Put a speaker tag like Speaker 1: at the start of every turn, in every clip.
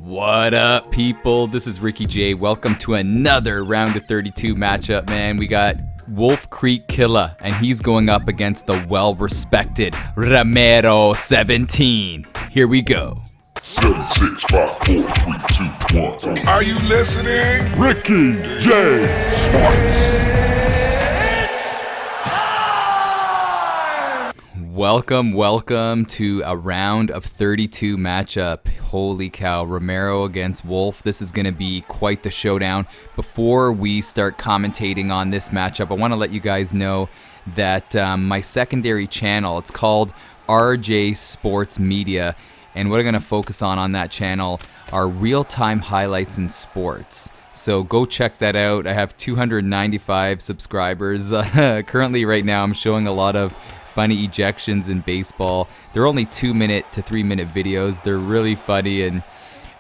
Speaker 1: What up, people? This is Ricky J. Welcome to another round of 32 matchup, man. We got Wolf Creek Killer, and he's going up against the well-respected Romero 17. Here we go.
Speaker 2: 7, 6, 5, 4, 3, 2, 1.
Speaker 3: Are you listening?
Speaker 2: Ricky J. Sports.
Speaker 1: Welcome to a round of 32 matchup. Holy cow, Romero against Wolf. This is going to be quite the showdown. Before we start commentating on this matchup, I want to let you guys know that my secondary channel, it's called RJ Sports Media, and what I'm going to focus on that channel are real-time highlights in sports. So go check that out. I have 295 subscribers. Currently, right now, I'm showing a lot of funny ejections in baseball. They're only 2-minute to 3-minute videos. They're really funny, and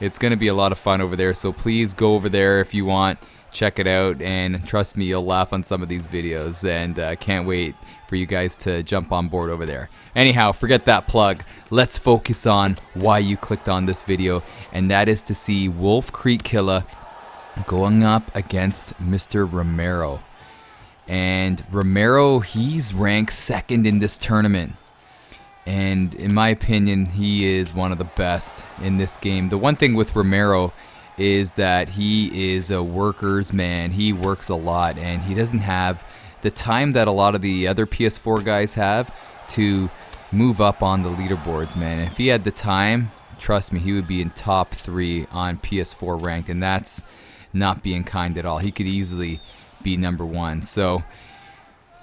Speaker 1: it's going to be a lot of fun over there. So please go over there if you want. Check it out, and trust me, you'll laugh on some of these videos, and can't wait for you guys to jump on board over there. Anyhow, forget that plug. Let's focus on why you clicked on this video, and that is to see Wolf Creek Killer going up against Mr. Romero. And Romero, he's ranked second in this tournament. And in my opinion, he is one of the best in this game. The one thing with Romero is that he is a worker's man. He works a lot, and he doesn't have the time that a lot of the other PS4 guys have to move up on the leaderboards, man. If he had the time, trust me, he would be in top 3 on PS4 ranked, and that's not being kind at all. He could easily be number 1. So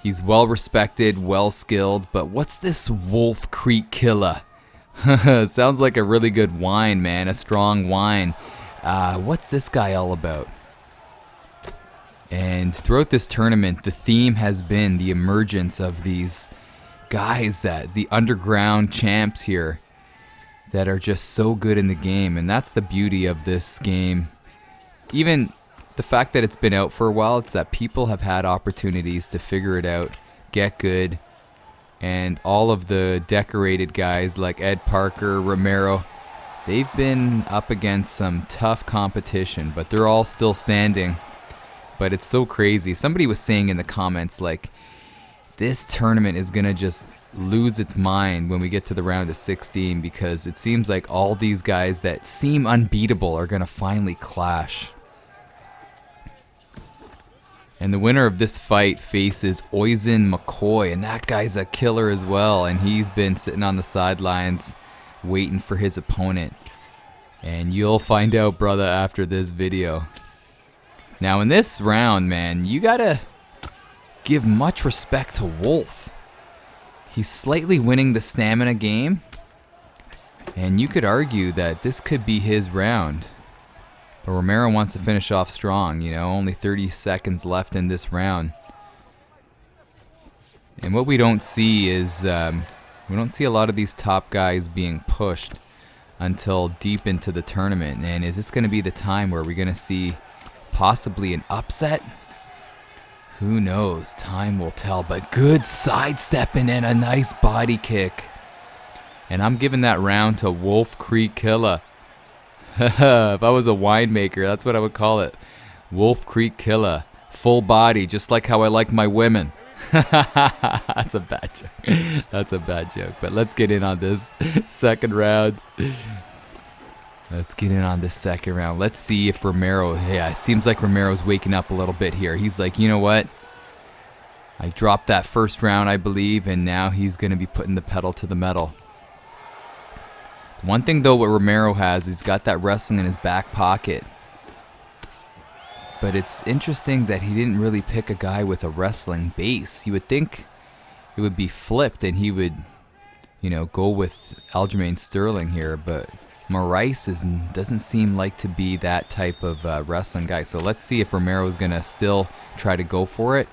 Speaker 1: he's well respected, well skilled, but what's this Wolf Creek Killer? Sounds like a really good wine, man, a strong wine. What's this guy all about? And throughout this tournament, the theme has been the emergence of these guys, that the underground champs here that are just so good in the game, and that's the beauty of this game. Even the fact that it's been out for a while, it's that people have had opportunities to figure it out, get good, and all of the decorated guys like Ed Parker, Romero, they've been up against some tough competition, but they're all still standing. But it's so crazy. Somebody was saying in the comments, like, this tournament is going to just lose its mind when we get to the round of 16, because it seems like all these guys that seem unbeatable are going to finally clash. And the winner of this fight faces Oisin McCoy, and that guy's a killer as well, and he's been sitting on the sidelines waiting for his opponent. And you'll find out, brother, after this video. Now in this round, man, you gotta give much respect to Wolf. He's slightly winning the stamina game, and you could argue that this could be his round. But Romero wants to finish off strong, you know, only 30 seconds left in this round. And what we don't see is, we don't see a lot of these top guys being pushed until deep into the tournament. And is this going to be the time where we're going to see possibly an upset? Who knows? Time will tell. But good sidestepping and a nice body kick. And I'm giving that round to Wolf Creek Killer. If I was a winemaker, that's what I would call it. Wolf Creek Killer. Full body, just like how I like my women. That's a bad joke. That's a bad joke. But let's get in on this second round. Let's see if Romero, yeah, it seems like Romero's waking up a little bit here. He's like, you know what? I dropped that first round, I believe, and now he's going to be putting the pedal to the metal. One thing, though, what Romero has, he's got that wrestling in his back pocket. But it's interesting that he didn't really pick a guy with a wrestling base. You would think it would be flipped and he would, you know, go with Aljamain Sterling here. But Maurice doesn't seem like to be that type of wrestling guy. So let's see if Romero's going to still try to go for it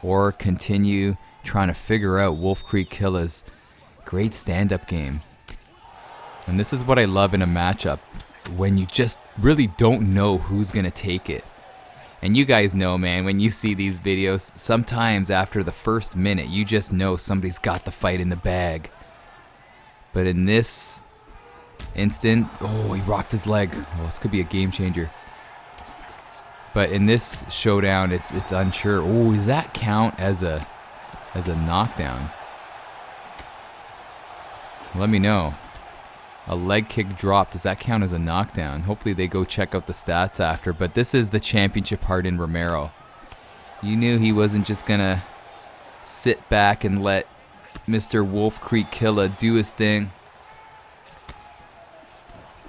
Speaker 1: or continue trying to figure out Wolf Creek Killer's great stand-up game. And this is what I love in a matchup, when you just really don't know who's going to take it. And you guys know, man, when you see these videos, sometimes after the first minute, you just know somebody's got the fight in the bag. But in this Instant. Oh, he rocked his leg. Oh, this could be a game changer. But in this showdown, it's unsure. Oh, does that count as a knockdown? Let me know. A leg kick drop, does that count as a knockdown? Hopefully they go check out the stats after. But this is the championship part in Romero. You knew he wasn't just gonna sit back and let Mr. Wolf Creek Killer do his thing.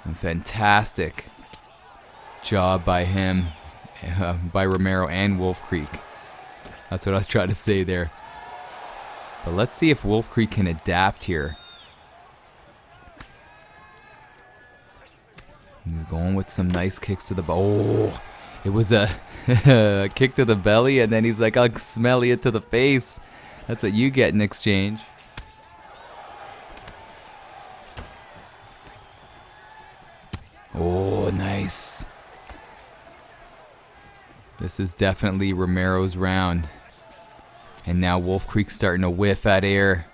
Speaker 1: And fantastic job by him, by Romero and Wolf Creek. That's what I was trying to say there. But let's see if Wolf Creek can adapt here. He's going with some nice kicks to the oh, it was a kick to the belly, and then he's like, I'll smell it to the face. That's what you get in exchange. Oh, nice. This is definitely Romero's round. And now Wolf Creek's starting to whiff at air.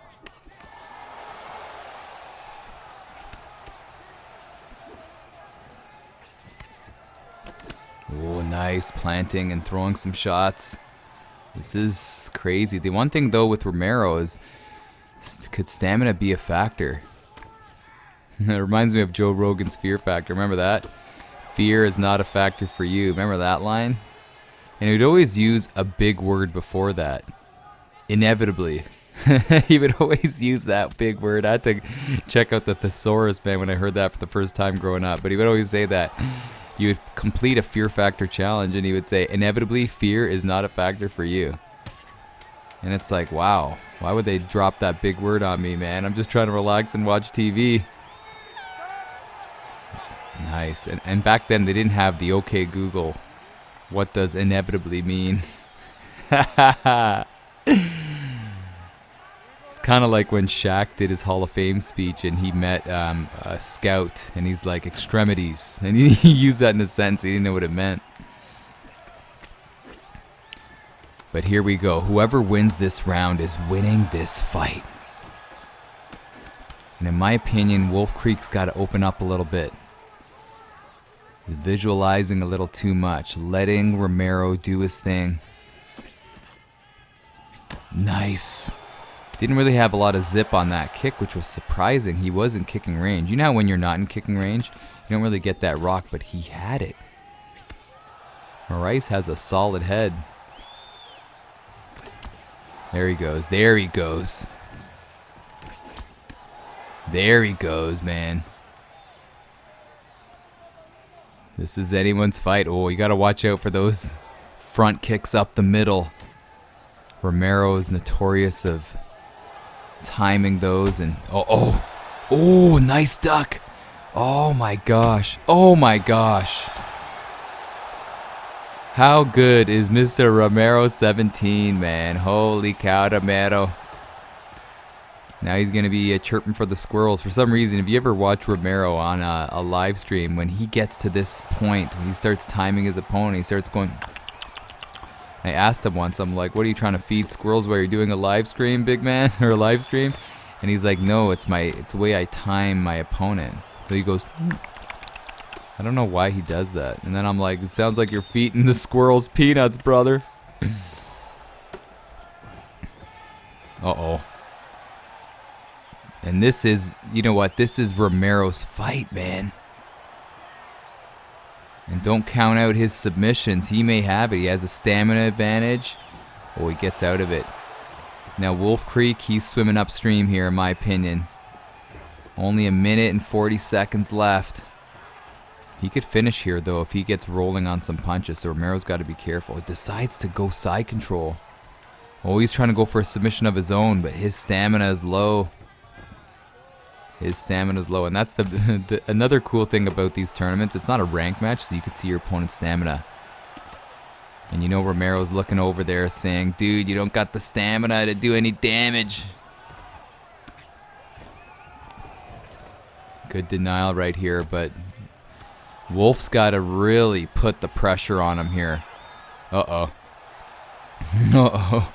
Speaker 1: Oh, nice. Planting and throwing some shots. This is crazy. The one thing, though, with Romero is, could stamina be a factor? It reminds me of Joe Rogan's Fear Factor. Remember that? Fear is not a factor for you. Remember that line? And he'd always use a big word before that. Inevitably. He would always use that big word. I had to check out the thesaurus, man, when I heard that for the first time growing up. But he would always say that. You would complete a Fear Factor challenge, and he would say, inevitably, fear is not a factor for you. And it's like, wow. Why would they drop that big word on me, man? I'm just trying to relax and watch TV. Nice. And back then, they didn't have the OK Google. What does inevitably mean? It's kind of like when Shaq did his Hall of Fame speech and he met a scout, and he's like, extremities. And he used that in a sentence. He didn't know what it meant. But here we go. Whoever wins this round is winning this fight. And in my opinion, Wolf Creek's got to open up a little bit. Visualizing a little too much. Letting Romero do his thing. Nice. Didn't really have a lot of zip on that kick, which was surprising. He was in kicking range. You know how when you're not in kicking range, you don't really get that rock, but he had it. Moraes has a solid head. There he goes. There he goes. There he goes, man. This is anyone's fight. Oh, you got to watch out for those front kicks up the middle. Romero is notorious of timing those, and oh, nice duck. Oh my gosh. Oh my gosh. How good is Mr. Romero 17, man? Holy cow, Romero. Now he's going to be chirping for the squirrels. For some reason, if you ever watch Romero on a live stream, when he gets to this point, when he starts timing his opponent, he starts going... I asked him once, I'm like, what are you trying to feed squirrels while you're doing a live stream, big man? Or a live stream? And he's like, no, it's the way I time my opponent. So he goes... I don't know why he does that. And then I'm like, it sounds like you're feeding the squirrels peanuts, brother. Uh-oh. And this is, you know what? This is Romero's fight, man. And don't count out his submissions. He may have it. He has a stamina advantage. Oh, he gets out of it. Now, Wolf Creek, he's swimming upstream here, in my opinion. Only a minute and 40 seconds left. He could finish here, though, if he gets rolling on some punches. So Romero's got to be careful. He decides to go side control. Oh, he's trying to go for a submission of his own, but his stamina is low. His stamina is low, and that's another cool thing about these tournaments. It's not a rank match, so you can see your opponent's stamina. And you know Romero's looking over there saying, dude, you don't got the stamina to do any damage. Good denial right here, but Wolf's got to really put the pressure on him here. Uh-oh. Uh-oh.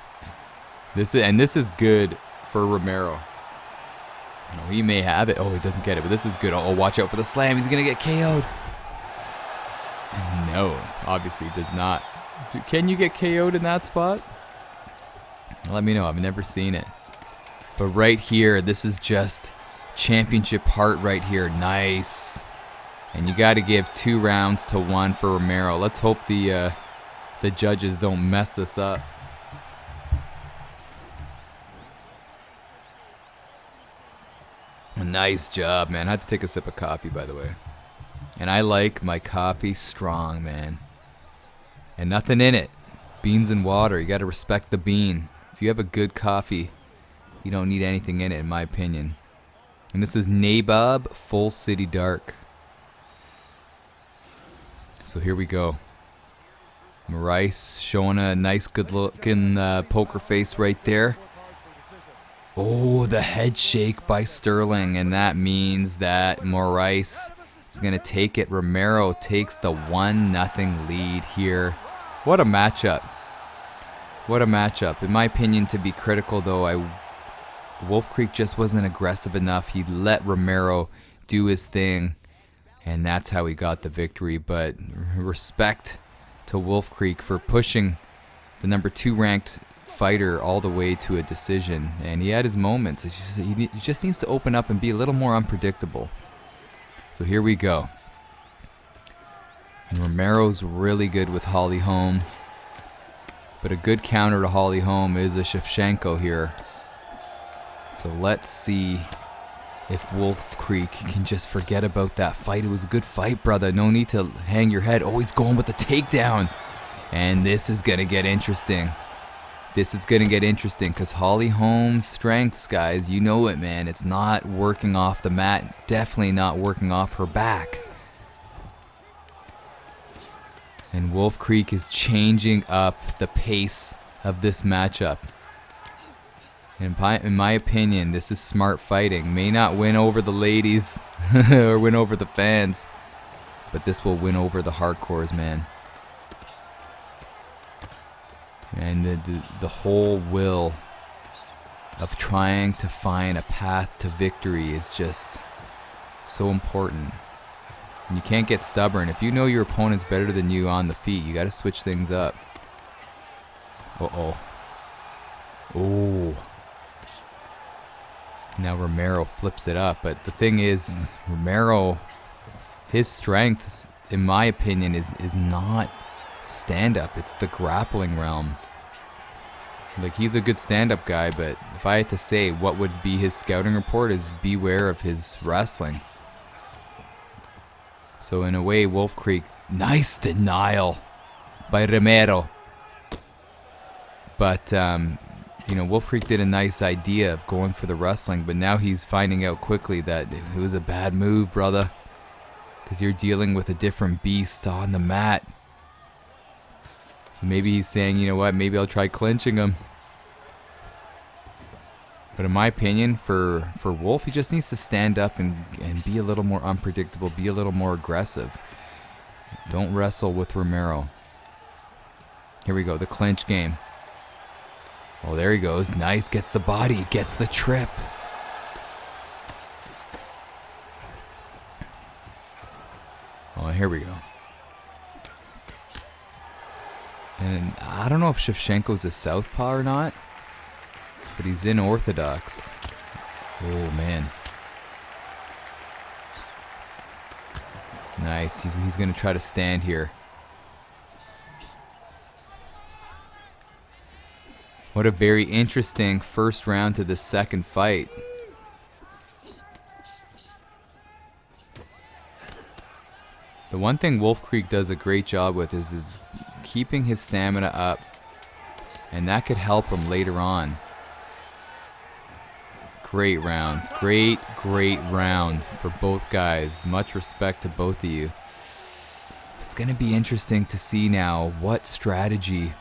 Speaker 1: This is good for Romero. No, he may have it. Oh, he doesn't get it, but this is good. Oh, watch out for the slam. He's going to get KO'd. No, obviously does not. Can you get KO'd in that spot? Let me know. I've never seen it. But right here, this is just championship heart right here. Nice. And you got to give 2 rounds to 1 for Romero. Let's hope the judges don't mess this up. Nice job, man. I had to take a sip of coffee, by the way. And I like my coffee strong, man. And nothing in it. Beans and water. You got to respect the bean. If you have a good coffee, you don't need anything in it, in my opinion. And this is Nabob Full City Dark. So here we go. Moraes showing a nice, good-looking poker face right there. Oh, the head shake by Sterling, and that means that Moraes is going to take it. Romero takes the 1-0 lead here. What a matchup. What a matchup. In my opinion, to be critical, though, Wolf Creek just wasn't aggressive enough. He let Romero do his thing, and that's how he got the victory. But respect to Wolf Creek for pushing the number 2 ranked fighter all the way to a decision, and he had his moments. He just needs to open up and be a little more unpredictable. So here we go. And Romero's really good with Holly Holm, but a good counter to Holly Holm is a Shevchenko here. So let's see if Wolf Creek can just forget about that fight. It was a good fight, brother. No need to hang your head. Oh, he's going with the takedown, and this is gonna get interesting. This is going to get interesting because Holly Holm's strengths, guys, you know it, man. It's not working off the mat. Definitely not working off her back. And Wolf Creek is changing up the pace of this matchup. In my opinion, this is smart fighting. May not win over the ladies or win over the fans, but this will win over the hardcores, man. And the whole will of trying to find a path to victory is just so important. And you can't get stubborn. If you know your opponent's better than you on the feet, you got to switch things up. Uh-oh. Oh. Now Romero flips it up. But the thing is, Romero, his strengths, in my opinion, is not stand-up. It's the grappling realm. Like, he's a good stand-up guy, but if I had to say what would be his scouting report is beware of his wrestling. So in a way, Wolf Creek, nice denial by Romero. But, you know, Wolf Creek did a nice idea of going for the wrestling, but now he's finding out quickly that it was a bad move, brother. Because you're dealing with a different beast on the mat. So maybe he's saying, you know what, maybe I'll try clinching him. But in my opinion, for Wolf, he just needs to stand up and be a little more unpredictable, be a little more aggressive. Don't wrestle with Romero. Here we go, the clinch game. Oh, there he goes. Nice, gets the body, gets the trip. Oh, here we go. And I don't know if Shevchenko's a southpaw or not, but he's in orthodox. Oh, man. Nice. He's going to try to stand here. What a very interesting first round to the second fight. The one thing Wolf Creek does a great job with is keeping his stamina up, and that could help him later on. Great round. Great round for both guys. Much respect to both of you. It's going to be interesting to see now what strategy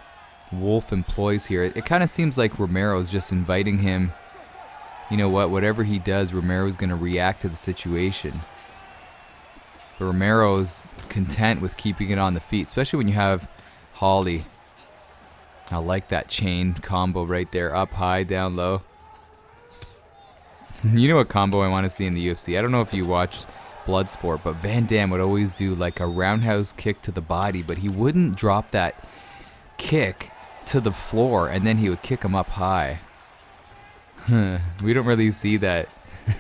Speaker 1: Wolf employs here. It kind of seems like Romero's just inviting him. You know what? Whatever he does, Romero's going to react to the situation. But Romero's content with keeping it on the feet, especially when you have Holly. I like that chain combo right there. Up high, down low. You know what combo I want to see in the UFC? I don't know if you watched Bloodsport, but Van Damme would always do like a roundhouse kick to the body, but he wouldn't drop that kick to the floor, and then he would kick him up high. We don't really see that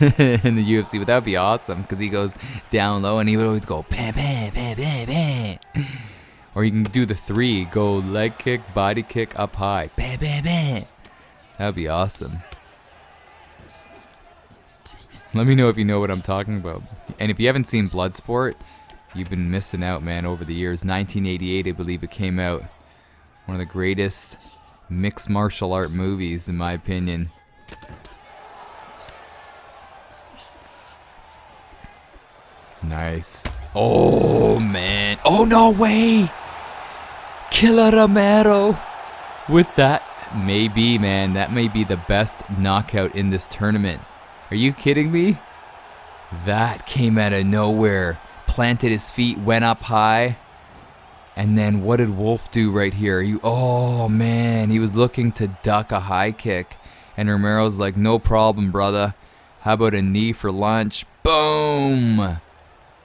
Speaker 1: in the UFC, but that would be awesome because he goes down low and he would always go bam, bam, bam, bam, bam. Or you can do the 3, go leg kick, body kick, up high, bam, bam, bam. That would be awesome. Let me know if you know what I'm talking about. And if you haven't seen Bloodsport, you've been missing out, man, over the years. 1988, I believe it came out. One of the greatest mixed martial art movies, in my opinion. Nice. Oh, man. Oh, no way. Killer Romero. With that, maybe, man, that may be the best knockout in this tournament. Are you kidding me? That came out of nowhere. Planted his feet, went up high. And then what did Wolf do right here? Oh, man, he was looking to duck a high kick. And Romero's like, no problem, brother. How about a knee for lunch? Boom!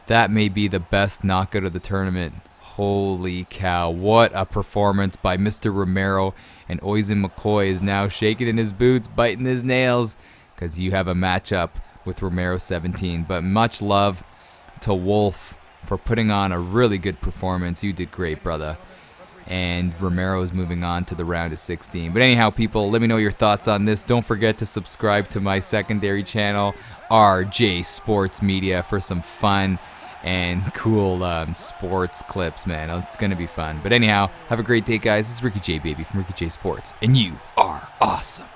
Speaker 1: That may be the best knockout of the tournament. Holy cow, what a performance by Mr. Romero. And Oisin McCoy is now shaking in his boots, biting his nails, because you have a matchup with Romero 17. But much love to Wolf for putting on a really good performance. You did great, brother. And Romero is moving on to the round of 16. But anyhow, people, let me know your thoughts on this. Don't forget to subscribe to my secondary channel, RJ Sports Media, for some fun and cool sports clips, man. It's going to be fun. But anyhow, have a great day, guys. This is Ricky J, baby, from Ricky J Sports. And you are awesome.